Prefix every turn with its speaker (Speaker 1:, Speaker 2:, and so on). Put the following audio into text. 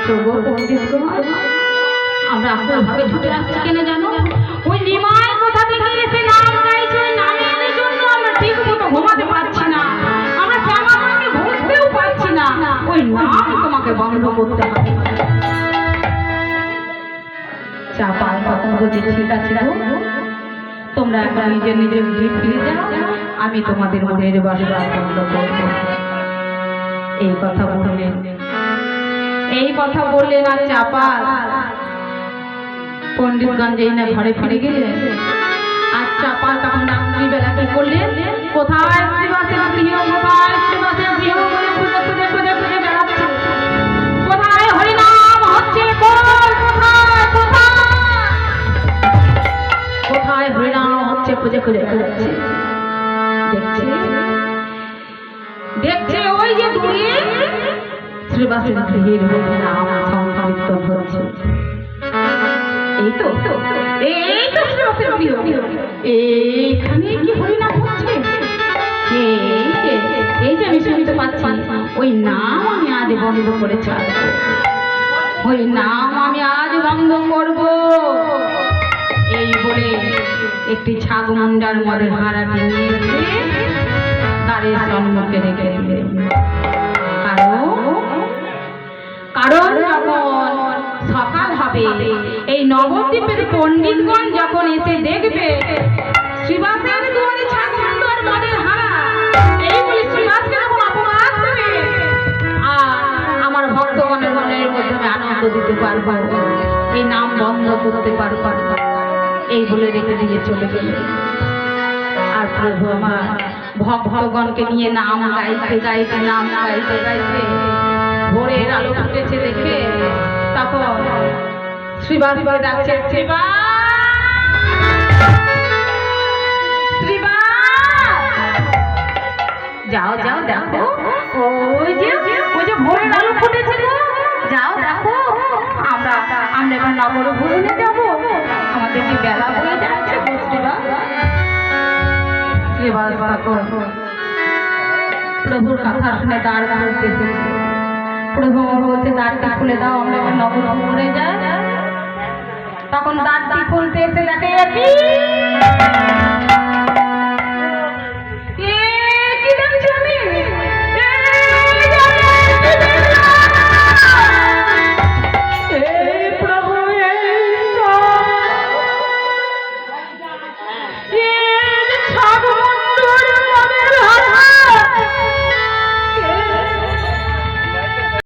Speaker 1: তবু আমরা ভাবে ছুটে আসছি কেন জানো? ওই নিমাই কোথা থেকে এসে নাম গাইছে, ওই নামের জন্য আমরা ঠিক মতো ঘুমাতে পারছি না, আমরা শ্যামাকে বুঝতেও পারছি না। ওই নাম তোমাকে বন্ধ করতে হবে। চাপা তখন বলছে ঠিক আছে তোমরা এখন নিজের নিজের গৃহে ফিরে যাও, আমি তোমাদের মনের বাসা বন্ধ করবো। এই কথা বললেন আর চাপা পণ্ডিতগঞ্জ যেই না ঘরে ফিরে গেলেন। আর চাপা তখন রাত্রিবেলা কি করলেন, কোথায় শ্রীবাসের গৃহ, কোথায় শ্রীবাসের গৃহ বলে খুঁজে খুঁজে খুঁজে খুঁজে বেড়াচ্ছে। কোথায় হরিনাম হচ্ছে, কোথায় হরিনাম হচ্ছে খুঁজে খুঁজে বেড়াচ্ছে। দেখছে ওই যে দূরে শ্রীবাসের গৃহের মধ্যে নাম সংকীর্তন হচ্ছে। এই তো শ্রীবাসের গৃহ, এইখানে কি হরিনাম হচ্ছে? এই যে আমি শুনতে পাচ্ছি, ওই নাম আমি আজ বন্ধ করে ছাড়বো, ওই নাম আমি আজ বন্ধ করব। এই বলে একটি ছাগমুন্ডার মদের হারাটি নিয়ে তারের সম্মুখে রেখে দিলেন। কারণ যখন সকাল হবে, এই নবদ্বীপের পণ্ডিতগণ যখন এসে দেখবে শ্রীবাসের দুয়ারে ছাগমুন্ডার মদের হারা, এই বলে শ্রীবাসকে যখন অপবাদ দেবে, আর আমার ভক্তগণের মনের মধ্যে আনন্দ দিতে পারবো, এই নাম বন্ধ করতে পারবো, এই বলে রেখে দিয়ে চলে গেল। আর প্রভু আমার ভক্তগণকে নিয়ে নাম গাইতে গাইতে নাম গাইতে গাইতে ভোরের আলো ফুটেছে দেখে তখন শ্রীবাস ডাকছে, যাও যাও দেখো, ওই যে ভোরের আলো ফুটেছে, যাও দেখো, আমরা এবার নগর ভ্রমণে যাবো, আমাদের কি বেলা হয়ে যাচ্ছে। প্রভুর কথা শুনে দ্বার খুলতে, প্রভু বলছে দ্বারটা খুলে দাও, আমরা এবার নগর ভ্রমণে যাই। তখন দ্বারটি খুলতে এসে দেখে